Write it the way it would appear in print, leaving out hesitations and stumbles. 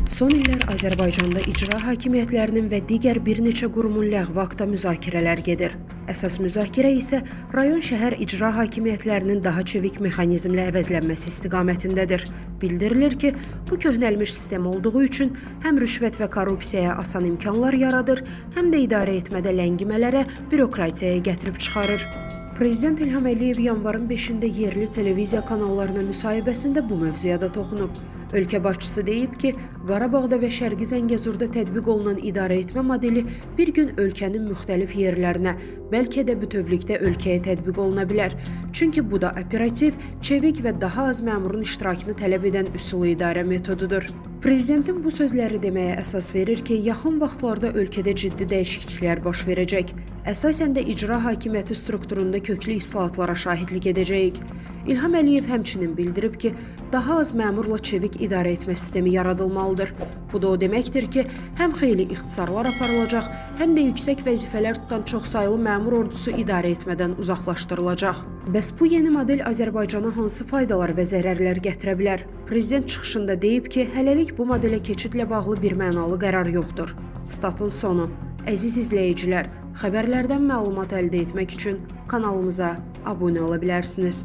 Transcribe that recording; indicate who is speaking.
Speaker 1: Son illər Azərbaycanda icra hakimiyyətlərinin və digər bir neçə qurumun ləğvi haqqında müzakirələr gedir. Əsas müzakirə isə rayon şəhər icra hakimiyyətlərinin daha çevik mexanizmlə əvəzlənməsi istiqamətindədir. Bildirilir ki, bu köhnəlmiş sistem olduğu üçün həm rüşvət və korrupsiyaya asan imkanlar yaradır, həm də idarə etmədə ləngimələrə, bürokratiyaya gətirib çıxarır. Prezident İlham Əliyev yanvarın 5-də yerli televiziya kanallarına müsahibəsində bu mövzuya da toxunub. Ölkə başçısı deyib ki, Qarabağda və Şərqi Zəngəzurda tətbiq olunan idarə etmə modeli bir gün ölkənin müxtəlif yerlərinə, bəlkə də bütövlükdə ölkəyə tətbiq oluna bilər. Çünki bu da operativ, çevik və daha az məmurun iştirakını tələb edən üsul idarə metodudur. Prezidentin bu sözləri deməyə əsas verir ki, yaxın vaxtlarda ölkədə ciddi dəyişikliklər baş verəcək. Əsasən də icra hakimiyyəti strukturunda köklü islahatlara şahidlik edəcəyik. İlham Əliyev həmçinin bildirib ki, daha az məmurla çevik idarə etmə sistemi yaradılmalıdır. Bu da o deməkdir ki, həm xeyli ixtisarlar aparılacaq, həm də yüksək vəzifələr tutan çoxsaylı məmur ordusu idarə etmədən uzaqlaşdırılacaq. Bəs bu yeni model Azərbaycana hansı faydalar və zərərlər gətirə bilər? Prezident çıxışında deyib ki, hələlik bu modelə keçidlə bağlı bir mənalı qərar yoxdur. Statın sonu. Əziz izləyicilər, xəbərlərdən məlumat əldə etmək üçün kanalımıza abunə ola bilərsiniz.